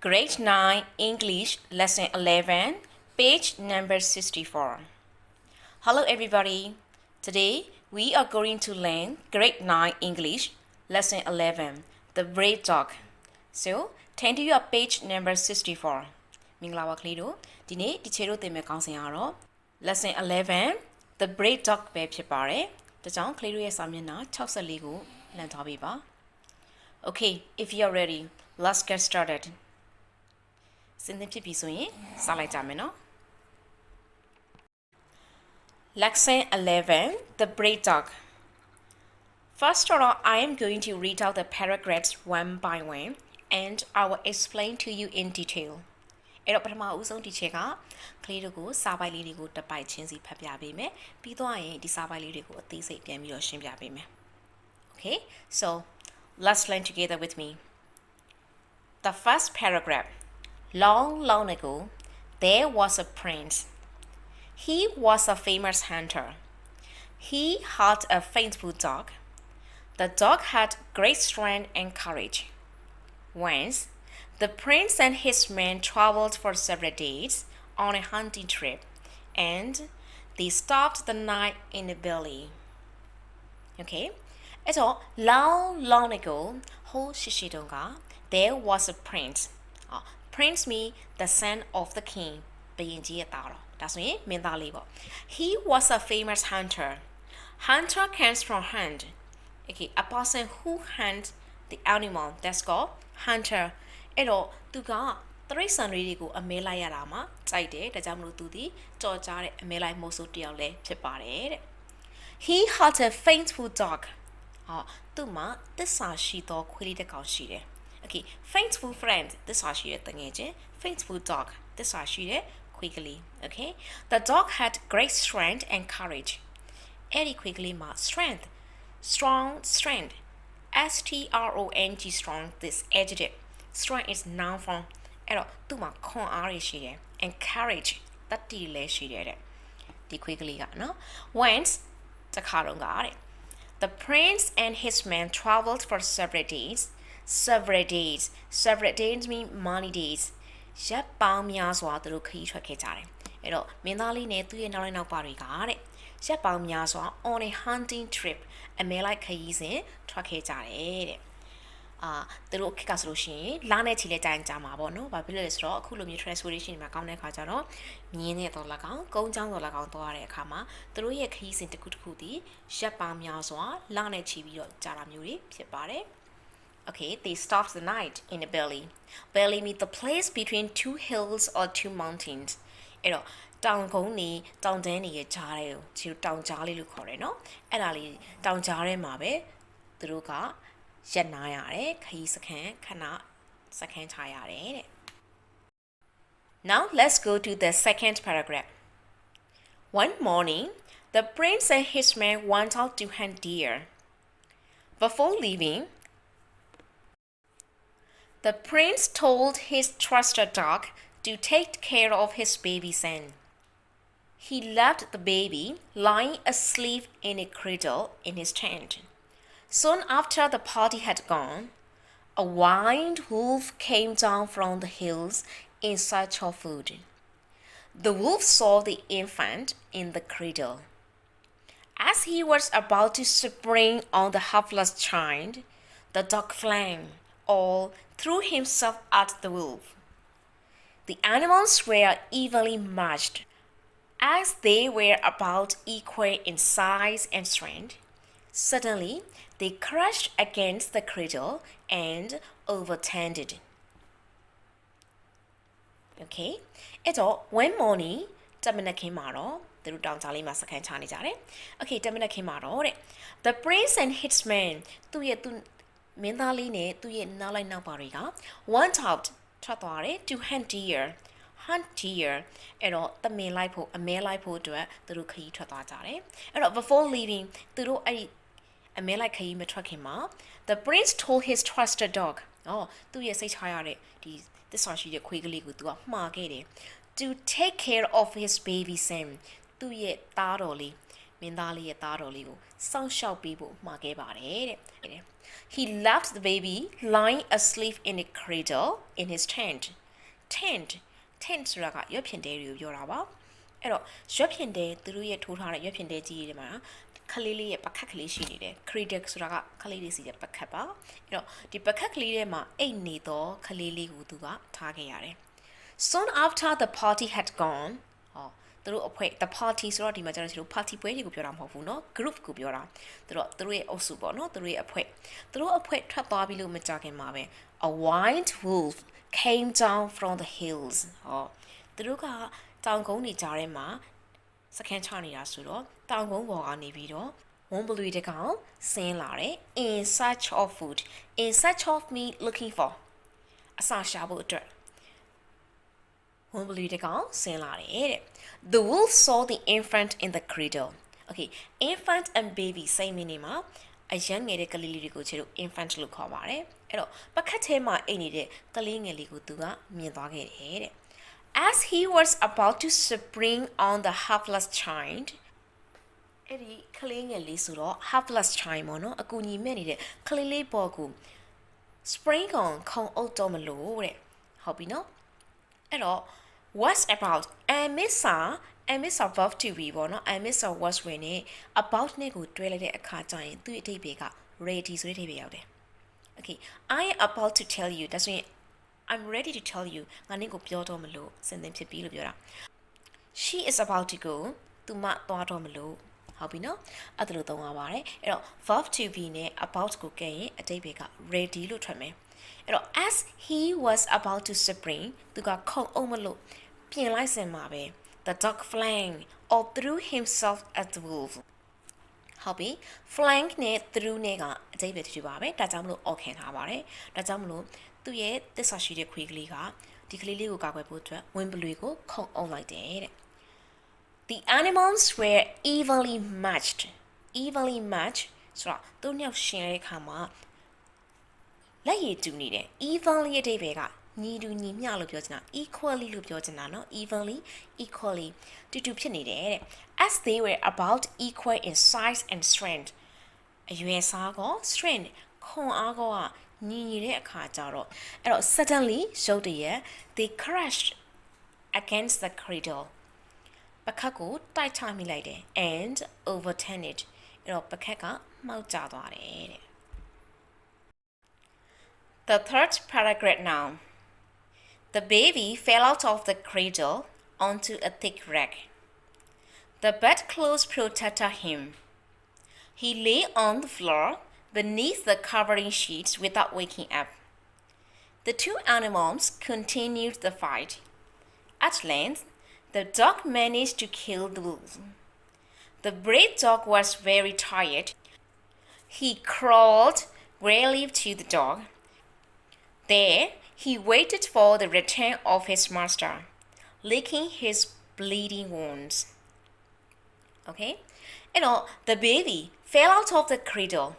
Grade 9 English Lesson 11, page number 64. Hello everybody. Today we are going to learn Grade 9 English Lesson 11, The Brave Dog. So, turn to your page number 64. မင်္ဂလာပါကလေးတို့ဒီနေ့ဒီချေတို့သင်မယ့်ခေါင်းစဉ်ကတော့ Lesson 11, The Brave Dog ပဲဖြစ်ပါတယ်။ဒါကြောင့်ကလေးတို့ရဲ့စာမျက်နှာ64ကိုလမ်းထားပေးပါ။ Okay, if you are ready, let's get started. စဉ်းသင်ဖြစ်ပြီဆိုရင်စလိုက်ကြမယ်နော် Lesson 11 The Brave Dog. First of all, I am going to read out the paragraphs one by one and I will explain to you in detail. အဲ့တော့ပထမဦးဆုံးဒီချက်ကကလေးတို့ကိုစာပိုက်လေးတွေကိုတစ်ပိုက်ချင်းစီဖတ်ပြပေးမယ်ပြီးတော့ရင်ဒီစာပိုက်လေးတွေကိုအသေးစိတ်ပြန်ပြီးတော့ရှင်းပြပေးမယ် Okay, so let's learn together with me. The first paragraph. Long ago, there was a prince. He was a famous hunter. He had a faithful dog. The dog had great strength and courage. Once, the prince and his men traveled for several days on a hunting trip, and they stopped the night in a valley. Okay, so long ago, there was a prince. Prince means the son of the king. ဘုရင်ကြီးရဲ့သားတော်ဒါဆိုရင်မင်းသားလေးပေါ့ He was a famous hunter. Hunter comes from hunt. Okay, a person who hunts the animal that's called hunter. အဲ့တော့သူကတိရစ္ဆာန်တွေကိုအမဲလိုက်ရတာမှာကြိုက်တယ်ဒါကြောင့်မလို့သူဒီကြော်ကြားတဲ့အမဲလိုက်မို့ဆိုတယောက်လည်းဖြစ်ပါတယ်တဲ့ He had a faithful dog. သူမှာသစ္စာရှိသောခွေးလေးတစ်ကောင်ရှိတယ် Okay, faithful friend. This is the faithful dog. This is quickly. Okay, the dog had great strength and courage. Eddie quickly ma strength, strength. strong strong. This adjective. Strength is noun form. Ero tu ma kon ari shire and courage that delay shire. The quickly ga no. Once the karong ga the prince and his men traveled for several days. Several days mean many days ရပ်ပေါင်းများစွာသူတို့ခရီးထွက်ခဲ့ကြတယ်အဲ့တော့မင်းသားလေးနဲ့သူ့ရဲ့နောက်လိုက်နောက်ပါတွေကတဲ့ရပ်ပေါင်းများစွာ on a hunting trip အမဲလိုက်ခရီးစဉ်ထွက်ခဲ့ကြတယ်တဲ့သူတို့ခေတ်ကဆိုလို့ရှိရင်လာနဲ့ချီလဲတိုင်ကြမှာပေါ့နော်ဘာဖြစ်လို့လဲဆိုတော့အခုလိုမျိုး transportation မှာကောင်းတဲ့ခါကျတော့မြင်းနဲ့တော့၎င်းကုန်းချောင်းတော့၎င်းသွားရတဲ့အခါမှာသူတို့ရဲ့ခရီးစဉ်တစ်ခုတစ်ခုတည်းရပ်ပေါင်းများစွာလာနဲ့ချီပြီးတော့ကြာတာမျိုးတွေဖြစ်ပါတယ် Okay, they stopped the night in a valley. Valley means the place between two hills or two mountains. အဲ့တော့တောင်ကုန်းနေတောင်တန်းနေရဲ့ကြားထဲကိုခြေတောင်ကြားလေးလို့ခေါ်တယ်နော်အဲ့ဒါလေးတောင်ကြားထဲမှာပဲသူတို့ကရက်နာရတယ်ခရီးစခန်းခဏစခန်းချရတယ်တဲ့ Now let's go to the second paragraph. One morning, the prince and his men went out to hunt deer. Before leaving, the prince told his trusted dog to take care of his baby son. He left the baby lying asleep in a cradle in his tent. Soon after the party had gone, a wild wolf came down from the hills in search of food. The wolf saw the infant in the cradle. As he was about to spring on the helpless child, the dog fled or threw himself at the wolf. The animals were evenly matched. As they were about equal in size and strength, suddenly they crashed against the cradle and overturned it. Okay, အဲ့တော့ one morning တမနက်ခင်းမှာတော့သူတို့တောင်ကြားလေးမှာစခန်းချနေကြတယ် Okay တမနက်ခင်းမှာတော့တဲ့ The prince and his men သူမင်းသားလေးနဲ့သူ့ရဲ့နောက်လိုက်နောက်ပါတွေက went out ထွက်သွားတယ် to hunt deer အဲ့တော့သမင်လိုက်ဖို့အမဲလိုက်ဖို့အတွက်သူတို့ခရီးထွက်သွားကြတယ်အဲ့တော့ before leaving သူတို့အဲ့အမဲလိုက်ခရီးမထွက်ခင်မှာ the prince told his trusted dog သူ့ရဲ့စိတ်ချရတဲ့ဒီသစ္စာရှိတဲ့ခွေးကလေးကိုသူကမှားခဲ့တယ် to take care of his baby son သူ့ရဲ့သားတော်လေး မင်းသားလေးရဲ့သားတော်လေးကိုစောင့်ရှောက်ပေးဖို့မှာခဲ့ပါတယ်တဲ့ He left the baby lying asleep in a cradle in his tent ဆိုတာကရွက်ဖြင့်တဲတွေကိုပြောတာပါအဲ့တော့ရွက်ဖြင့်တဲသူတို့ရဲ့ထိုးထားတဲ့ရွက်ဖြင့်တဲကြီးတွေမှာခလေးလေးရဲ့ပကတ်ကလေးရှိနေတယ် cradle ဆိုတာကခလေးလေးစီရဲ့ပကတ်ပါအဲ့တော့ဒီပကတ်ကလေးထဲမှာအိတ်နေတော့ခလေးလေးကိုသူကထားခဲ့ရတယ် Soon after the party had gone သူတို့အဖွဲ့ the party ဆိုတော့ဒီမှာကျွန်တော်တို့ party ပွဲတွေကိုပြောတာမဟုတ်ဘူးเนาะ group ကိုပြောတာသူတို့ရဲ့အုပ်စုပေါ့เนาะသူတို့ရဲ့အဖွဲ့ထွက်သွားပြီလို့မကြခင်မှာပဲ a white wolf came down from the hills သူတို့ကတောင်ကုန်းတွေကြားထဲမှာစခန်းချနေတာဆိုတော့တောင်ကုန်းပေါ်ကနေပြီးတော့ဝန်းဘလူးတကောင်ဆင်းလာတယ် in search of food in search of me looking for အစာရှာဖို့အတွက်ဝန်းဘလူးတကောင်ဆင်းလာတယ်တဲ့ The wolf saw the infant in the cradle okay infant and baby စိတ်မင်းနေမှာအရန်ငယ်တဲ့ကလေးလေးတွေကိုချေလို့ infant လို့ခေါ်ပါတယ်အဲ့တော့ပကတ်ထဲမှာအိတ်နေတဲ့ကလေးငယ်လေးကိုသူကမြင်သွားခဲ့တယ်တဲ့ As he was about to spring on the helpless child အဲ့ဒီကလေးငယ်လေးဆိုတော့ helpless child ပေါ့နော်အကူညီမဲ့နေတဲ့ကလေးလေးပေါ်ကို spring on ခုံအုပ်တော့မလို့တဲ့ဟုတ်ပြီနော်အဲ့တော့ was about and miss verb to be ပေါ့နော် and miss was ဝင်နေ about နဲ့ကိုတွဲလိုက်တဲ့အခါကျရင်သူ့အဓိပ္ပာယ်က ready ဆိုတဲ့အဓိပ္ပာယ်ရောက်တယ် okay I am about to tell you ဒါဆိုရင် I'm ready to tell you ငါနင့်ကိုပြောတော့မလို့စင်သင်ဖြစ်ပြီလို့ပြောတာ she is about to go သူမသွားတော့မလို့ဟုတ်ပြီနော်အဲ့ဒါလိုသုံးရပါတယ်အဲ့တော့ verb to be နဲ့ about ကိုကဲရင်အဓိပ္ပာယ်က ready လို့ထွက်မယ်အဲ့တော့ as he was about to spring သူကခုံအုပ်မလို့ပြင်လိုက်စင်မှာပဲ the dog flanked or threw himself at the wolf ဟုတ်ပြီ flank နဲ့ through နဲ့ကအဓိပ္ပာယ်တူပါပဲဒါကြောင့်မလို့ အော်ခံထားပါတယ်ဒါကြောင့်မလို့သူ့ရဲ့သစ္စာရှိတဲ့ခွေးကလေးကဒီကလေးလေးကိုကာကွယ်ဖို့အတွက်ဝင်းဘလွေကိုခုံအုပ်လိုက်တယ်တဲ့ The animals were evenly matched ဆိုတော့သူနှစ်ယောက်ရှင်တဲ့အခါမှာလက်ရည်တူနေတယ် evenly အဓိပ္ပာယ်ကညီတူညီမျှလို့ပြောချင်တာ equally လို့ပြောချင်တာเนาะ equally တူဖြစ်နေတယ်တဲ့ as they were about equal in size and strength အရွယ်စားကော strength ခွန်အားကောကညီတဲ့အခါကျတော့အဲ့တော့ suddenly ရုတ်တရက် they crashed against the cradle ပကတ်ကိုတိုက်ချမိလိုက်တယ် and overturned it အဲ့တော့ပကတ်ကမှောက်ကျသွားတယ်တဲ့ The third paragraph now The baby fell out of the cradle onto a thick rag. The bedclothes protected him. He lay on the floor beneath the covering sheets without waking up. The two animals continued the fight. At length, the dog managed to kill the wolf. The brave dog was very tired. He crawled wearily to the dog. There, he waited for the return of his master, licking his bleeding wounds. Okay? And the baby fell out of the cradle.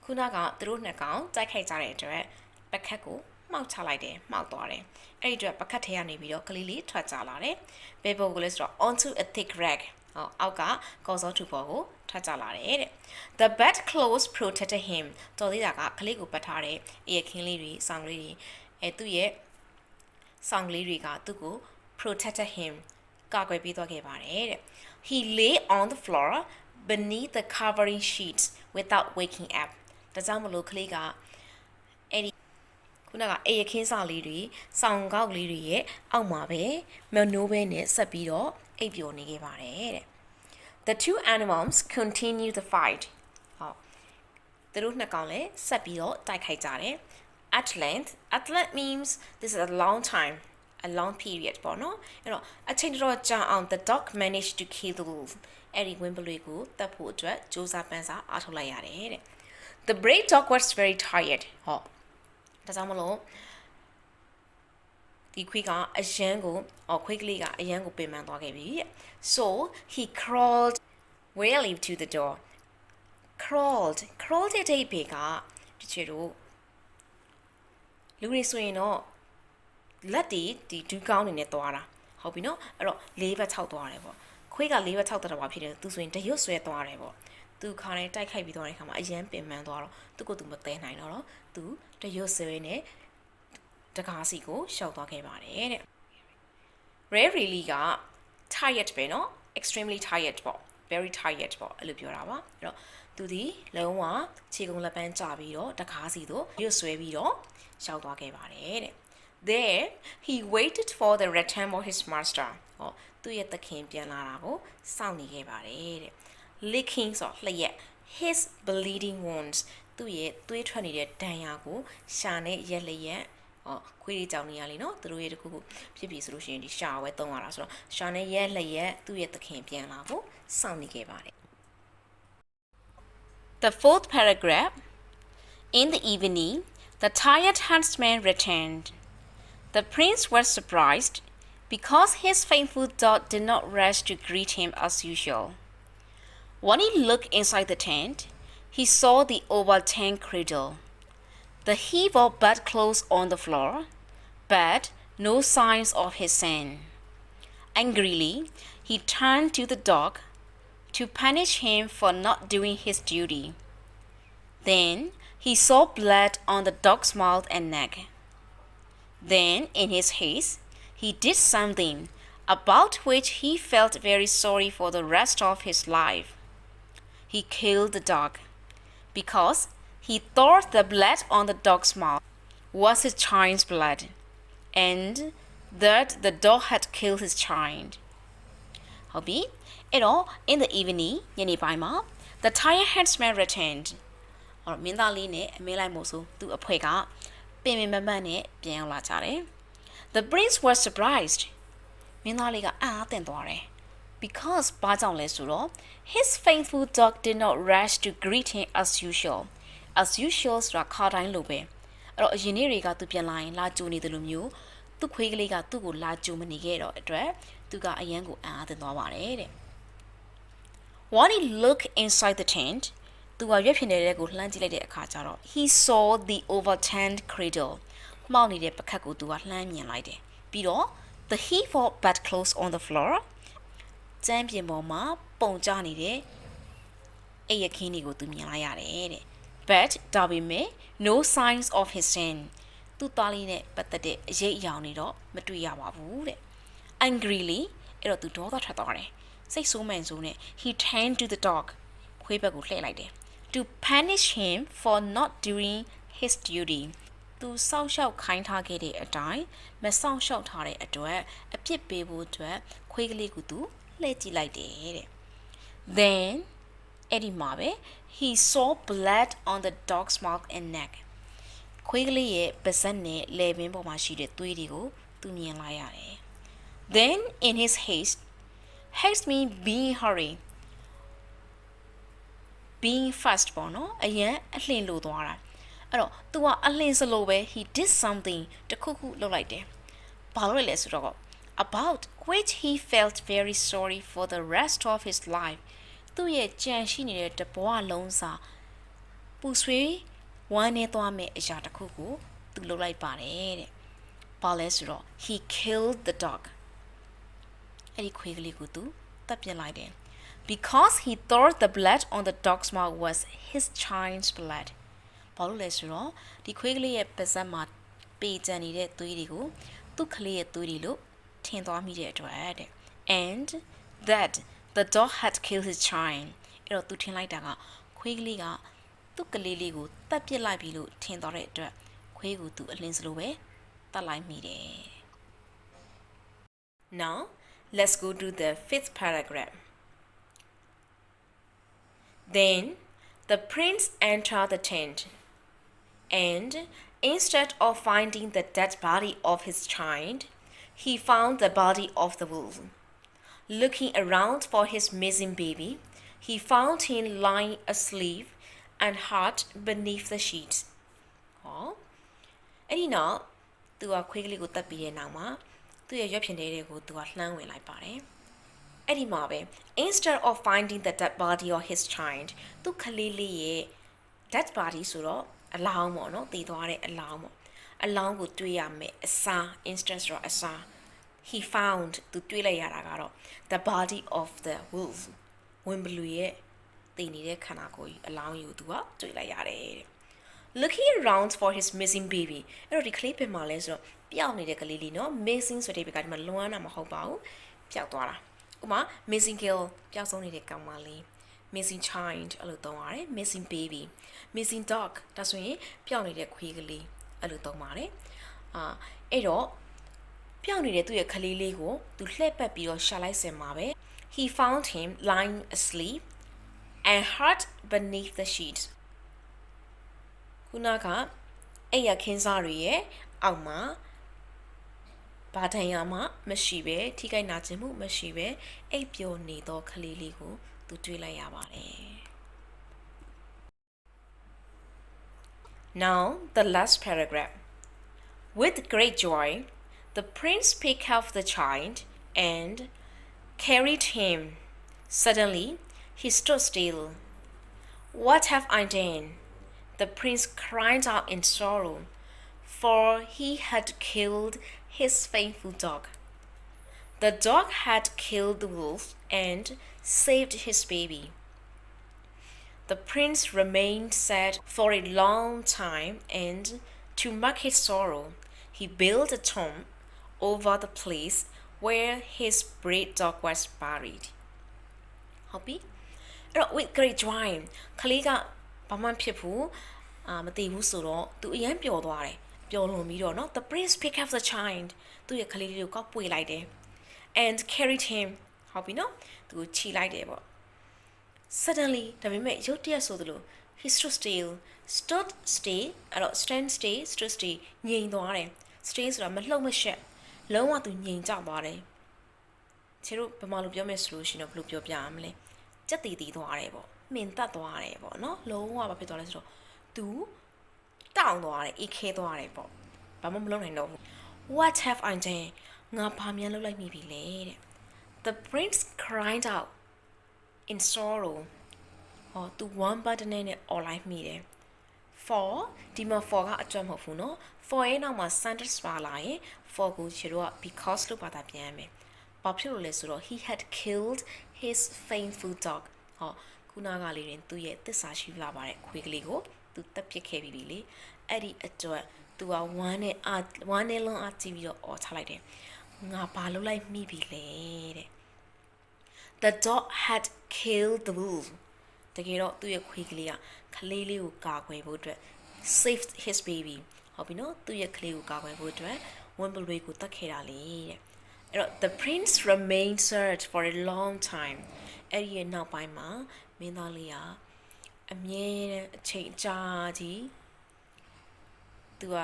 ခုနကသူတို့နှစ်ကောင်တိုက်ခိုက်ကြတဲ့အတွက်ပကတ်ကိုမှောက်ချလိုက်တယ်မှောက်သွားတယ်အဲ့ဒီအတွက်ပကတ်ထဲကနေပြီးတော့ကလေးလေးထွက်ကြလာတယ်ဘယ်ပေါ်ကိုလဲဆိုတော့ onto a thick rag အောက်ကကော်စောထူပေါ်ကိုထွက်ကြလာတယ်တဲ့ The bed clothes protected him တော်သေးတာကကလေးကိုပတ်ထားတဲ့အေးခင်းလေးတွေဆောင်းလေးတွေသူ့ရဲ့ဆောင်းလေးတွေကသူ့ကို protected him ကာကွယ်ပေးသွားခဲ့ပါတယ်တဲ့ He lay on the floor beneath the covering sheets without waking up ဒါကြောင့်မလို့ကလေးကအဲ့ဒီခုနကအေးခင်းစာလေးတွေဆောင်းကောက်လေးတွေရဲ့အောက်မှာပဲမနိုးပဲနဲ့ဆက်ပြီးတော့အိပ်ပျော်နေခဲ့ပါတယ်တဲ့ The two animals continued the fight သူတို့နှစ်ကောင်လည်းဆက်ပြီးတော့တိုက်ခိုက်ကြတယ် At length means this is a long time a long period ပေါ့နော်အဲ့တော့အချိန်တော်ကြာအောင် the dog managed to kill the wolf အဲ့ဒီဝင်းဘလွေကိုတတ်ဖို့အတွက်စူးစမ်းပန်းစားအားထုတ်လိုက်ရတယ်တဲ့ The brave dog was very tired ဒါကြောင့်မလို့ဒီခွေးကအရန်ကိုခွေးကလေးကအရန်ကိုပင်ပန်းသွားခဲ့ပြီ So he crawled wearily to the door crawled တဲ့အိပ်ပေကတချို့တို့လူတွေဆိုရင်တော့လက်တွေဒီဒူးကောင်းနေနဲ့သွားတာဟုတ်ပြီနော်အဲ့တော့၄ဘက်၆သွားတယ်ပေါ့ ခွေးကလေးဘက်6တက်တော့ဖြစ်တယ်သူဆိုရင်တရွတ်ဆွဲသွားတယ်ပေါ့သူခါနဲ့တိုက်ခိုက်ပြီးသွားတဲ့ခါမှာအရန်ပင်ပန်းသွားတော့သူ့ကိုသူမသိနိုင်တော့သူတရွတ်ဆွဲနဲ့တကားစီကိုရှောက်သွားခဲ့ပါတယ်တဲ့ Ray really က tired ပဲเนาะ extremely tired ပေါ့ very tired ပေါ့အဲ့လိုပြောတာပါအဲ့တော့သူဒီလုံးဝခြေကုံလက်ပန်းကျပြီးတော့တကားစီတို့ရွတ်ဆွဲပြီးတော့ရှောက်သွားခဲ့ပါတယ်တဲ့ There he waited for the return of his master ဟောသူ့ရဲ့သခင်ပြန်လာတာကိုစောင့်နေခဲ့ပါတယ်တဲ့ licking ဆိုလျက် his bleeding wounds သူ့ရဲ့သွေးထွက်နေတဲ့ဒဏ်ရာကိုရှာနဲ့ရက်လျက်ခွေးလေးကြောင်နေရလေနော်သူတို့ရဲ့တခုခုဖြစ်ပြီဆိုလို့ရှိရင်ဒီရှာဝဲသုံးရတာဆိုတော့ရှာနဲ့ရက်လျက်သူ့ရဲ့သခင်ပြန်လာကိုစောင့်နေခဲ့ပါတယ် The fourth paragraph In the evening the tired huntsman returned The prince was surprised because his faithful dog did not rush to greet him as usual When he looked inside the tent he saw the overturned cradle The heap of bedclothes on the floor, but no signs of his son. Angrily, he turned to the dog to punish him for not doing his duty. Then he saw blood on the dog's mouth and neck. Then, in his haste, he did something about which he felt very sorry for the rest of his life. He killed the dog because he thought the blood on the dog's mouth was his child's blood, and that the dog had killed his child. ဟုတ်ပြီအဲ့တော့ in the evening ညနေပိုင်းမှာ the tired huntsman returned ဟောမင်းသားလေးနဲ့အမင်းလိုက်မို့ဆိုသူ့အဖွဲကပင်ပင်မမတ်နဲ့ပြန်ရောက်လာကြတယ် The prince was surprised မင်းသားလေးကအာအံ့သွားတယ် because ဘာကြောင့်လဲဆိုတော့ his faithful dog did not rush to greet him as usual.As usual ဆိုတာခါတိုင်းလိုပဲအဲ့တော့အရင်နေ့တွေကသူပြန်လာရင်လာကြိုနေတယ်လို့မျိုးသူ့ခွေးကလေးကသူ့ကိုလာကြိုမနေခဲ့တော့အတွက်သူကအရန်ကိုအားသင့်သွားပါတယ်တဲ့ When he looked inside the tent သူကရွက်ဖြစ်နေတဲ့ကိုလှမ်းကြည့်လိုက်တဲ့အခါကျတော့ he saw the overturned cradle မှောက်နေတဲ့ပကတ်ကိုသူကလှမ်းမြင်လိုက်တယ်ပြီးတော့ the heap of bedclothes on the floor ကျမ်းပြင်ပေါ်မှာပုံကျနေတဲ့အိပ်ရခင်းတွေကိုသူမြင်လိုက်ရတယ်တဲ့But ဒါပေမဲ့ no signs of his sin သူ့သားလေးနဲ့ပတ်သက်တဲ့အရေးအယောင်တွေတော့မတွေ့ရပါဘူးတဲ့ Angrily အဲ့တော့သူဒေါသထွက်သွားတယ်စိတ်ဆိုးမှန်ဆိုးနဲ့ he turned to the dog ခွေးဘက်ကိုလှည့်လိုက်တယ် to punish him for not doing his duty သူစောင့်ရှောက်ခိုင်းထားခဲ့တဲ့အတိုင်းမစောင့်ရှောက်ထားတဲ့အတွက်အပြစ်ပေးဖို့အတွက်ခွေးကလေးကိုသူလှည့်ကြည့်လိုက်တယ်တဲ့ Then အဲ့ဒီမှာပဲ he saw blood on the dog's mouth and neck ခွေးကလေးရဲ့ပါးစပ်နဲ့လယ်ပင်ပေါ်မှာရှိတဲ့သွေးတွေကိုသူမြင်လိုက်ရတယ် Then in his haste mean being hurry being fast ပေါ့နော်အရင်အလှင်လို့သွားတာအဲ့တော့သူကအလှင်စလို့ပဲ he did something တခုခုလုပ်လိုက်တယ်ဘာလို့လဲဆိုတော့ about which he felt very sorry for the rest of his lifeသူ့ရဲ့ကြံရှိနေတဲ့တဘဝလုံးစာပူဆွေးဝမ်းနေသွားမယ့်အရာတစ်ခုကိုသူလုပ်လိုက်ပါတယ်တဲ့။ဘာလဲဆိုတော့ he killed the dog အဲ့ဒီခွေးကလေးကိုသူတပ်ပြစ်လိုက်တယ်။ because he thought the blood on the dog's mouth was his child's blood ဘာလို့လဲဆိုတော့ဒီခွေးကလေးရဲ့ပါးစပ်မှာပေကျန်နေတဲ့သွေးတွေကိုသူ့ကလေးရဲ့သွေးတွေလို့ထင်သွားမိတဲ့အတွက်တဲ့ and that the dog had killed his child အဲ့တော့သူထင်လိုက်တာကခွေးကလေးကသူ့ကလေးလေးကိုတတ်ပစ်လိုက်ပြီလို့ထင်သွားတဲ့အတွက်ခွေးကိုသူအလင်းစလိုပဲတတ်လိုက်မိတယ် Now let's go to the fifth paragraph Then the prince entered the tent and instead of finding the dead body of his child he found the body of the wolf Looking around for his missing baby, he found him lying asleep and hurt beneath the sheets. ဟောအဲ့ဒီနောက်သူကခွေးကလေးကိုတတ်ပြီးတဲ့နောက်မှာသူ့ရဲ့ရွက်ဖြစ်နေတဲ့ကိုသူကလှမ်းဝင်လိုက်ပါတယ်။အဲ့ဒီမှာပဲ instead of finding the dead body of his child သူကလေးလေးရဲ့ dead body ဆိုတော့အလောင်းပေါ့နော်တည်သွားတဲ့အလောင်းပေါ့အလောင်းကိုတွေ့ရမယ်အစာ instead ဆိုတော့အစာ he found သူတွေ့လိုက်ရတာကတော့ the body of the wolf ဝင်းဘလူရဲ့တည်နေတဲ့ခန္ဓာကိုယ်ကြီးအလောင်းကြီးကိုသူကတွေ့လိုက်ရတယ်တဲ့ looking around for his missing baby အဲ့တော့ဒီကလေးပင်မှာလဲဆိုတော့ပျောက်နေတဲ့ကလေးလေးเนาะ missing ဆိုတဲ့ဘက်ကဒီမှာလွမ်းတာမဟုတ်ပါဘူးပျောက်သွားတာဥပမာ missing girl ပျောက်ဆုံးနေတဲ့ကောင်မလေး missing child အဲ့လိုသုံးရတယ် missing baby missing dog ဒါဆိုရင်ပျောက်နေတဲ့ခွေးကလေးအဲ့လိုသုံးပါတယ်အဲ့တော့ပျောက်နေတဲ့သူ့ရဲ့ကလေးလေးကိုသူလှည့်ပတ်ပြီးတော့ရှာလိုက်စင်မှာပဲ he found him lying asleep and hurt beneath the sheets ခုနကအဲ့ရခင်းစားတွေရဲ့အောက်မှာဘာတန်ရမှမရှိပဲထိခိုက်နာကျင်မှုမရှိပဲအိပ်ပျော်နေသောကလေးလေးကိုသူတွေ့လိုက်ရပါတယ် Now the last paragraph with great joy the prince picked up the child and carried him suddenly he stood still what have I done the prince cried out in sorrow for he had killed his faithful dog. The dog had killed the wolf and saved his baby. The prince remained sad for a long time, and to mark his sorrow, he built a tomb over the place where his brave dog was buried. ဟုတ်ပြီအဲ့တော့ with great joy ခလေးကဘာမှဖြစ်ဘူးမတည်ဘူးဆိုတော့သူအရန်ပျော်သွားတယ်ပျော်လွန်ပြီးတော့เนาะ the prince picked up the child သူ့ရဲ့ကလေးလေးကိုကောက်ပွေလိုက်တယ် and carried him ဟုတ်ပြီเนาะသူကိုခြိလိုက်တယ်ပေါ့ suddenly ဒါပေမဲ့ရုတ်တရက်ဆိုသလို he stood stillအဲ့တော့ stand still ငြိမ်သွားတယ် stay ဆိုတာမလှုပ်မရှက်လုံးဝသူငြိမ်ကြသွားတယ်ချေတို့ဘယ်မှာလို့ပြောမယ်ဆိုလို့ရှိရင်တော့ဘယ်လိုပြောပြရမလဲကြက်တီတီသွားတယ်ပေါ့မှင်တက်သွားတယ်ပေါ့เนาะလုံးဝဘာဖြစ်သွားလဲဆိုတော့သူတောင်းသွားတယ်အေးခဲသွားတယ်ပေါ့ဘာမှမလုပ်နိုင်တော့ဘူး what have I done ငါဘာမြန်လုပ်လိုက်မိပြီလဲတဲ့ the prince cried out in sorrow ဟောသူ one button နဲ့ all လိုက်မိတယ် for ဒီမှာ for ကအကျွတ်မဟုတ်ဘူးเนาะ for ရဲ့နောက်မှာ sentence ပါလာရင် for ကိုချေတော့ because လို့ဘာသာပြန်ရမယ်ဘာဖြစ်လို့လဲဆိုတော့ he had killed his faithful dog ဟောခုနကလေးတွင်သူ့ရဲ့သစ္စာရှိလာပါတဲ့ခွေးကလေးကိုသူတက်ပစ်ခဲ့ပြီလေအဲ့ဒီအတွက်သူကဝမ်းနဲ့လုံးအားကြည့်ပြီးတော့အော်ချလိုက်တယ်ငါဘာလုပ်လိုက်မိပြီလဲတဲ့ The dog had killed the wolf တကယ်တော့သူ့ရဲ့ခွေးကလေးကကလေးလေးကိုကာကွယ်ဖို့အတွက် saved his baby ဟုတ်ပြီနော်သူ့ရဲ့ကလေးကိုကာကွယ်ဖို့အတွက်ဝင်းဘလွေကိုတတ်ခဲ့တာလေတဲ့အဲ့တော့ the prince remained sad for a long time အဲ့ဒီရဲ့နောက်ပိုင်းမှာမင်းသားလေးကအမြဲတမ်းအချိန်ကြာကြီးသူက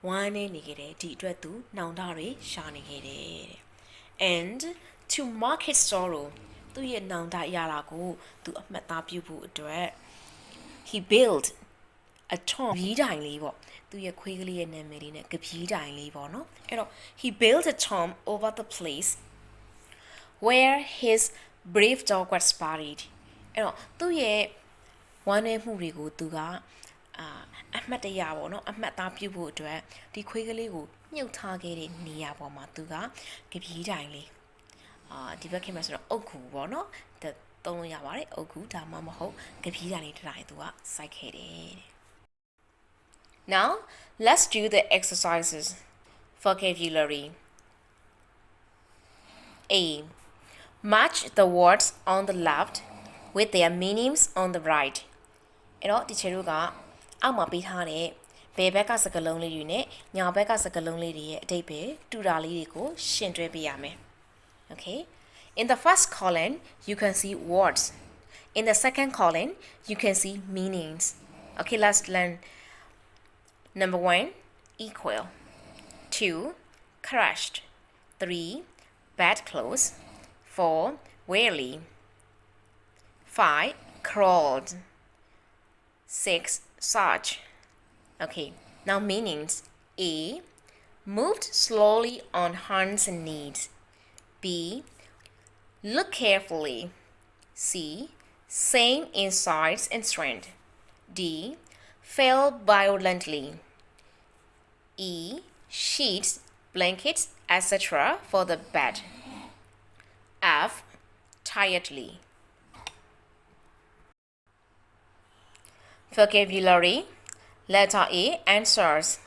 ဝမ်းနေခဲ့တယ်ဒီအတွက်သူနှောင်တတွေရှာနေခဲ့တယ်တဲ့ and to mark his sorrow သူ့ရဲ့နှောင်တရတာကိုသူအမှတ်သားပြုဖို့အတွက် he built a tomb ဘီးတိုင်လေးပေါ့သူ့ရဲ့ခွေးကလေးရဲ့နာမည်လေးနဲ့ကပီးတိုင်လေးပေါ့နော်အဲ့တော့ he built a tomb over the place where his brave dog was buried အဲ့တော့သူ့ရဲ့ဝမ်းနည်းမှုတွေကိုသူကအမှတ်တရပေါ့နော်အမှတ်သားပြုဖို့အတွက်ဒီခွေးကလေးကိုမြုပ်ထားခဲ့တဲ့နေရာပေါ်မှာသူကကပီးတိုင်လေးဒီဘက်ခင်မှာဆိုတော့အုတ်ဂူပေါ့နော်သုံးလို့ရပါတယ်အုတ်ဂူဒါမှမဟုတ်ကပီးတိုင်လေးတစ်တိုင်းသူကစိုက်ခဲ့တယ် Now let's do the exercises vocabulary A match the words on the left with their meanings on the right အဲ့တော့ဒီချေတို့ကအောက်မှာပေးထားတဲ့ဘယ်ဘက်ကစကားလုံးလေးတွေနဲ့ညာဘက်ကစကားလုံးလေးတွေရဲ့အဓိပ္ပာယ်တူတာလေးတွေကိုရှင်းတွဲပေးရမယ် Okay in the first column you can see words in the second column you can see meanings okay let's learn number 1 equal 2 crushed 3 bad clothes 4 wearily 5 crawled 6 such okay now meanings A moved slowly on hands and knees B look carefully C same in size and strength D fell violently E sheets blankets etc. for the bed. F. Tiredly. Vocabulary. Letter A. Answers.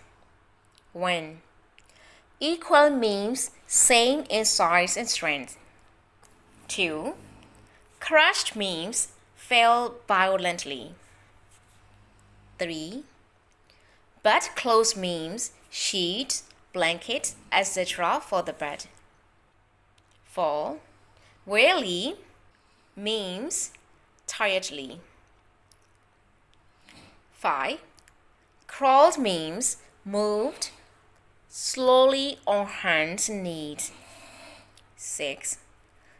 When. Equal means same in size and strength. 2. Crushed means fell violently. 3. Bed clothes means sheets, blankets, etc. for the bed. 4. Wearily means tiredly. 5. Crawled means moved slowly on hands and knees. 6.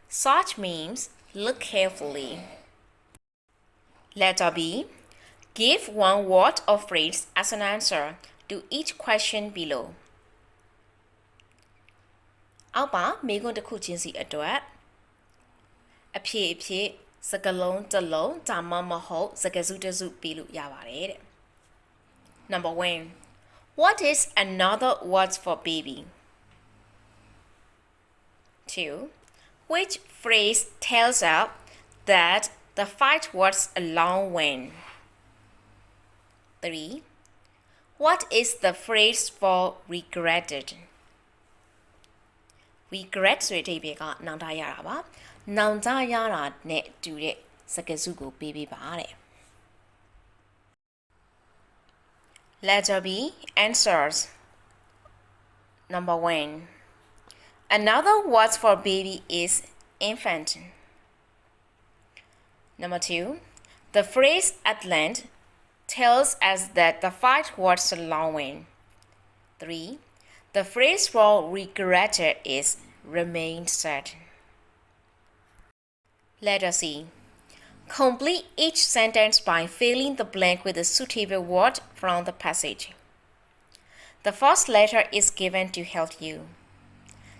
Search means look carefully. Letter B. Give one word or phrase as an answer to each question below. အောက်ပါမေးခွန်းတစ်ခုချင်းစီအတွက်အဖြေအဖြစ်စကားလုံးတစ်လုံးဒါမှမဟုတ်စကားစုတစ်စုပေးလို့ရပါတယ်တဲ့ Number 1. What is another word for baby? 2. Which phrase tells us that the fight was a long one? 3. What is the phrase for regretted? Regret ဆိုတဲ့အဓိပ္ပာယ်ကနောင်တရတာပါနောင်တရတာနဲ့တူတဲ့စကားစုကိုပေးပေးပါတဲ့ Letter B. Answers. Number 1. Another word for baby is infant. Number 2. The phrase at length tells us that the fight was a long one. 3. The phrase for regretted is remained sad. Letter C. Complete each sentence by filling the blank with a suitable word from the passage. The first letter is given to help you.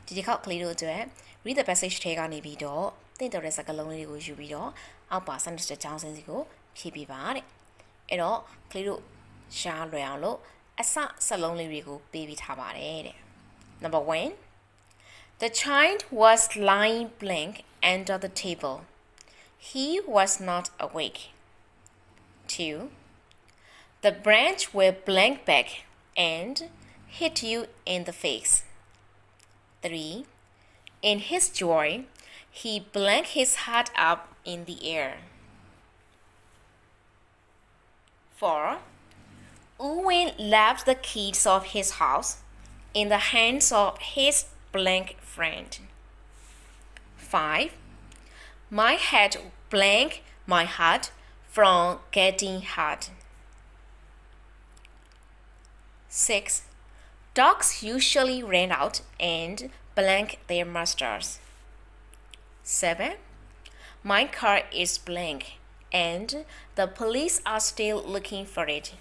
ဒီတစ်ခေါက်ကလေးတို့အတွက် read the passage ထဲကနေပြီးတော့သင်တော်တဲ့စကားလုံးလေးတွေကိုယူပြီးတော့အောက်ပါ sentence တစ်ကြောင်းစင်းစီကိုဖြည့်ပေးပါတဲ့အဲ့တော့ကလေးတို့ရှားလွယ်အောင်လို့အစစလုံးလေးတွေကိုပေးပြီးထားပါတယ်တဲ့ Number 1. The child was lying blank under the table. He was not awake. 2. The branch will blank back and hit you in the face. 3. In his joy, he blanked his head up in the air. 4. Owen left the keys of his house in the hands of his blank friend. 5. My head blank my heart from getting hurt. 6. Dogs usually run out and blank their masters. 7. My car is blank and the police are still looking for it.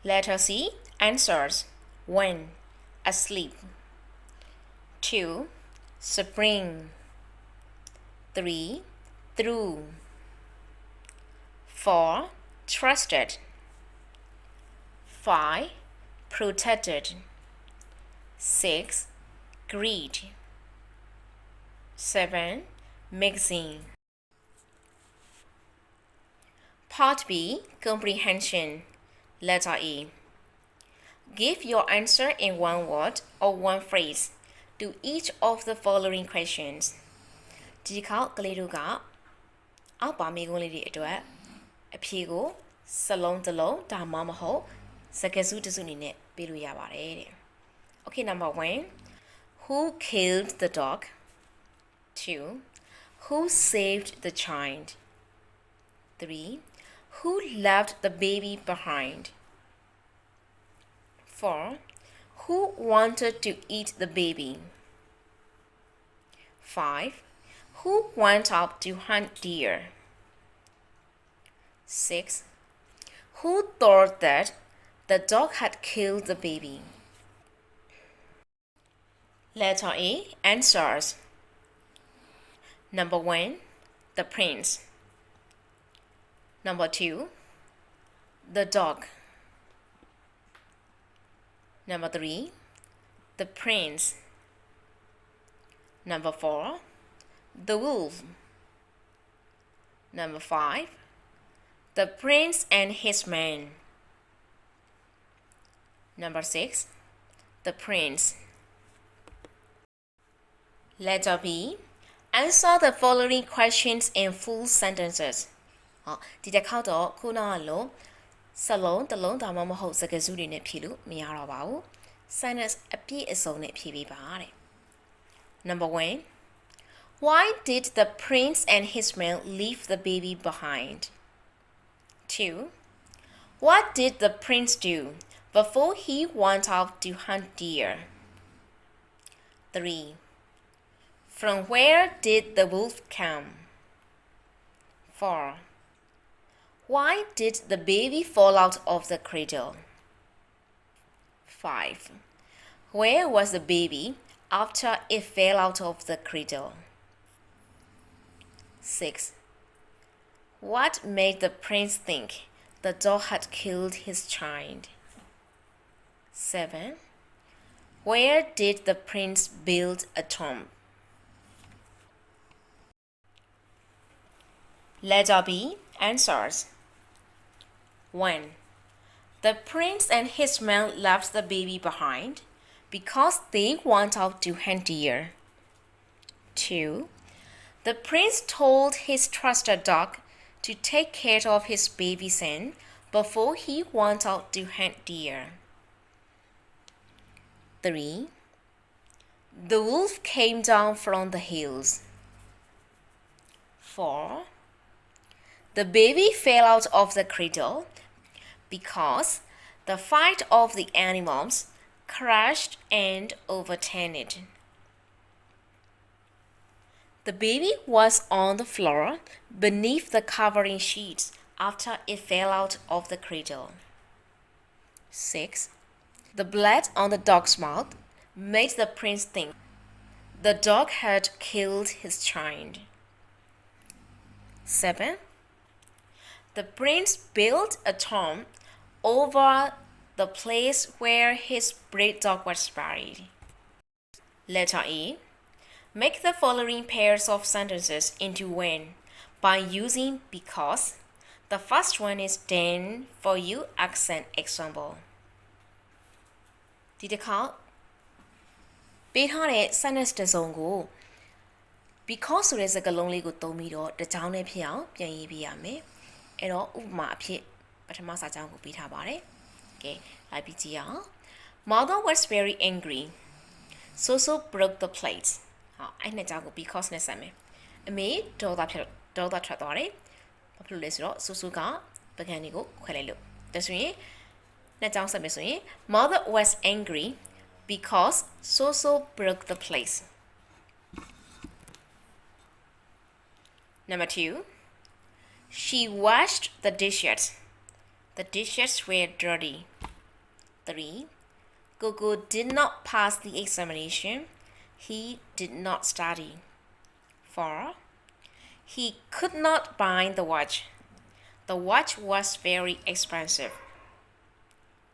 Letter C. Answers. 1. Asleep. 2. Spring. 3. Through. 4. Trusted. 5. Protected. 6. Greed. 7. Mixing. Part B. Comprehension. Letter A. Give your answer in one word or one phrase to each of the following questions. ဒီခေါက်ကလေးတို့ကအောက်ပါမေးခွန်းလေးတွေအတွက်အဖြေကိုစလုံးတစ်လုံးဒါမှမဟုတ်စကားစုတစ်စုအနေနဲ့ပေးလို့ရပါတယ်တဲ့ Okay, number 1. Who killed the dog? 2. Who saved the child? 3. Who left the baby behind? 4. Who wanted to eat the baby? 5. Who went up to hunt deer? 6. Who thought that the dog had killed the baby? Letter A. Answers. Number 1. The prince. Number 2. The dog. Number 3. The prince. Number 4, the wolf. Number 5, the prince and his men. Number 6, the prince. Letter B. Answer the following questions in full sentences. ဒီတစ်ခေါက်တော့ခုနကလို့စလုံးတစ်လုံးဒါမှမဟုတ်စကားစုတွေနဲ့ဖြည့်လို့မရတော့ပါဘူး Sentence အပြည့်အစုံနဲ့ဖြည့်ပေးပါတဲ့ Number 1. Why did the prince and his men leave the baby behind? 2. What did the prince do before he went out to hunt deer? 3. From where did the wolf come? 4. Why did the baby fall out of the cradle? 5. Where was the baby after it fell out of the cradle? 6. What made the prince think the dog had killed his child? 7. Where did the prince build a tomb? Letter B. Answers. 1. The prince and his men left the baby behind because they went out to hunt deer. 2. The prince told his trusted dog to take care of his baby son before he went out to hunt deer. 3. The wolf came down from the hills. 4. The baby fell out of the cradle because the fight of the animals crashed and overturned it. The baby was on the floor beneath the covering sheets after it fell out of the cradle. 6. The blood on the dog's mouth made the prince think the dog had killed his child. 7. The prince built a tomb over the place where his brave dog was buried. Letter A. Make the following pairs of sentences into when by using because. The first one is then for you accent example. ဒီတစ်ခါပေးထားတဲ့ sentence တစ်စုံကို because ဆိုတဲ့စကားလုံးလေးကိုသုံးပြီးတော့တစ်ကြောင်းနဲ့ဖြစ်အောင်ပြန်ရေးပြရမယ်အဲ့တော့ဥပမာအဖြစ်ပထမစာကြောင်းကိုပေးထားပါတယ်ကဲလိုက်ပြီးကြည့်အောင် Mother was very angry so broke the plates အဲ့နှစ်ကြောင်းကို because နဲ့ဆက်မယ်အမေဒေါသထွက်သွားတယ်ဘာဖြစ်လို့လဲဆိုတော့ဆိုကပကံတွေကိုခွဲလိုက်လို့ဒါဆိုရင်နှစ်ကြောင်းဆက်မယ်ဆိုရင် Mother was angry because so broke the plates. Number 2. She washed the dishes. The dishes were dirty. 3. Gogo did not pass the examination. He did not study. 4. He could not buy the watch. The watch was very expensive.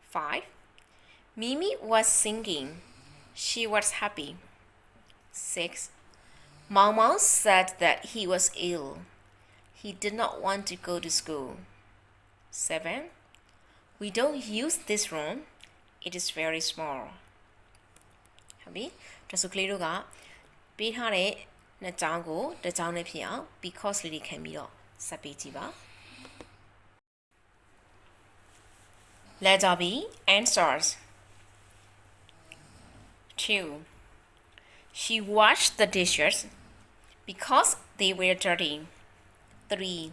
5. Mimi was singing. She was happy. 6. Mama said that he was ill. He did not want to go to school. 7. We don't use this room. It is very small. ဟုတ်ပြီဒါဆိုကလေးတို့ကပေးထားတဲ့နှစ်ကြောင်းကိုတစ်ကြောင်းနဲ့ဖြစ်အောင် because လေးတွေခံပြီးတော့ဆက်ပေးကြည့်ပါ Letter B. Answers. 2. She washed the dishes because they were dirty. 3.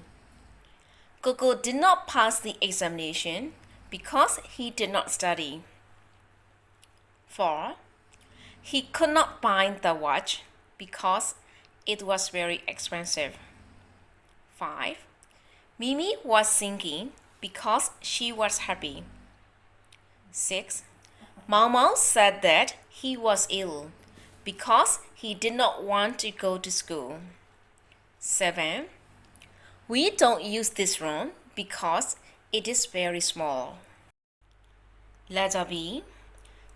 Gogo did not pass the examination because he did not study. 4. He could not buy the watch because it was very expensive. 5. Mimi was singing because she was happy. 6. Mama said that he was ill because he did not want to go to school. 7. We don't use this room because it is very small. Letter B.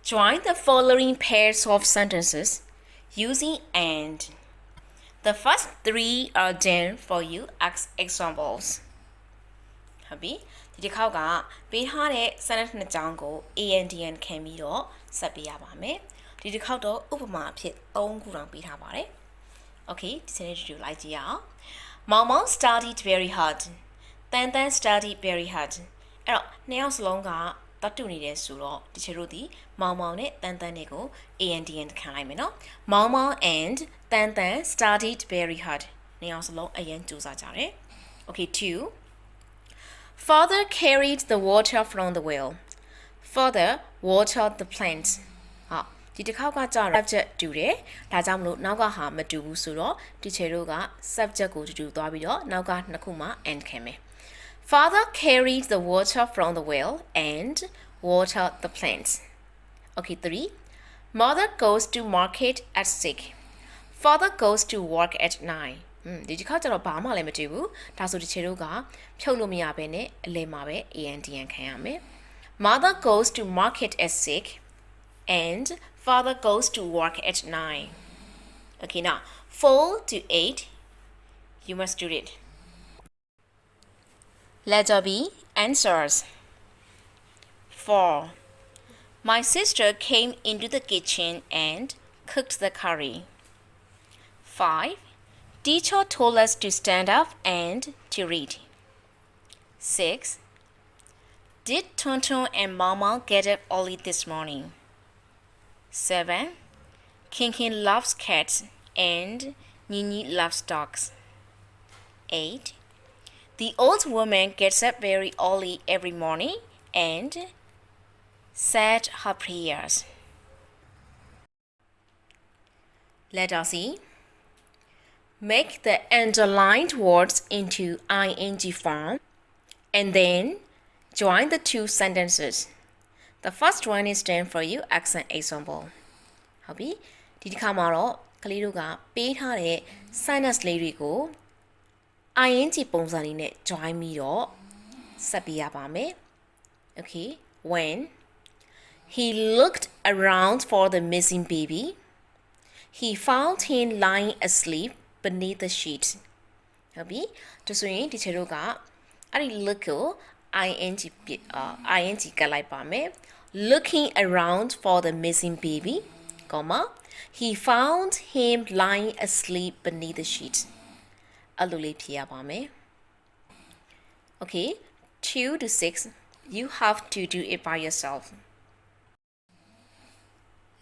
Join the following pairs of sentences using and. The first three are done for you as examples. ဟုတ်ပြီဒီတစ်ခေါက်ကပေးထားတဲ့ sentence နှစ်ကြောင်းကို ANDN ခံပြီးတော့ဆက်ပေးရပါမယ်ဒီတစ်ခေါက်တော့ဥပမာအဖြစ်3ခုတောင်ပေးထားပါတယ် Okay ဒီစနေတူလိုက်ကြည့်အောင် Mama studied very hard Tan studied very hard အဲ့တော့နှစ်ယောက်စလုံးကတတ်တူနေတယ်ဆိုတော့တချို့တို့ဒီမောင်မောင်နဲ့တန်တန်တွေကို ANDN ခံလိုက်မယ်နော် Mama and Tan studied very hard နှစ်ယောက်စလုံးအရင်ကြိုးစားကြတယ် Okay 2 Father carried the water from the well. Father watered the plants. ဟာဒီတစ်ခေါက်ကကြာ subject တူတယ်ဒါကြောင့်မလို့နောက်ကဟာမတူဘူးဆိုတော့ teacher တို့က subject ကိုတူသွားပြီးတော့နောက်ကနှစ်ခုမှ and ခံမယ် Father carried the water from the well and watered the plants. Okay 3 Mother goes to market at 6. Father goes to work at 9. ဒီတစ်ခါကျတော့ဘာမှလည်းမတွေ့ဘူးဒါဆိုဒီခြေတို့ကဖြုတ်လို့မရဘဲနဲ့အလဲမှာပဲ ANDN ခံရမယ် Mother goes to market at 6 and father goes to work at 9 Okay now 4 to 8 you must do it Letter B answers 4 My sister came into the kitchen and cooked the curry 5 Teacher told us to stand up and to read. 6. Did Tonton and Mama get up early this morning? 7. Kinkin loves cats and Nini loves dogs. 8. The old woman gets up very early every morning and said her prayers. Let us see. Make the underlined words into ing form and then join the two sentences. The first one is done for you as an example. ဟုတ်ပြီဒီတစ်ခါမှာတော့ကလေးတို့ကပေးထားတဲ့ sentence လေးတွေကို ing ပုံစံလေးနဲ့ join ပြီးတော့ဆက်ပြရပါမယ် Okay when he looked around for the missing baby he found him lying asleep beneath the sheet ဟုတ်ပြီဒါဆိုရင်ဒီခြေတို့ကအဲ့ဒီ look ကို ing ကပ်လိုက်ပါမယ် looking around for the missing baby comma he found him lying asleep beneath the sheet အဲ့လိုလေးဖြေရပါမယ် Okay 2 to 6 you have to do it by yourself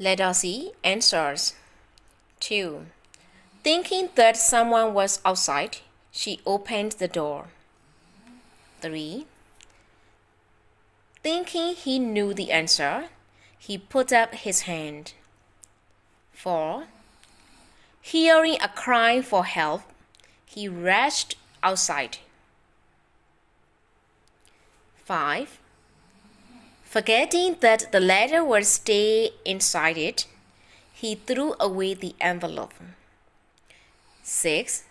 Let us see answers 2 Thinking that someone was outside, she opened the door. 3. Thinking he knew the answer, he put up his hand. 4. Hearing a cry for help, he rushed outside. 5. Forgetting that the letter would stay inside it, he threw away the envelope. 6.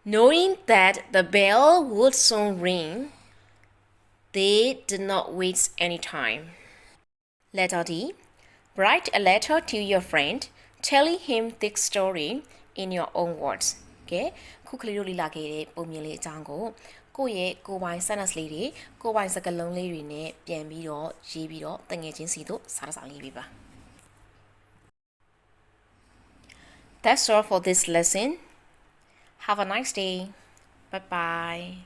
Knowing that the bell would soon ring, they did not waste any time. Letter D. Write a letter to your friend telling him this story in your own words. Okay? ခုကလေးတို့လေ့လာခဲ့တဲ့ပုံမြင်လေးအကြောင်းကိုကိုယ့်ရဲ့ကိုယ်ပိုင် sentence လေးတွေကိုယ်ပိုင်စကားလုံးလေးတွေနဲ့ပြန်ပြီးတော့ရေးပြီးတော့တငယ်ချင်းစီတို့စာစာရေးပေးပါ That's all for this lesson. Have a nice day. Bye bye.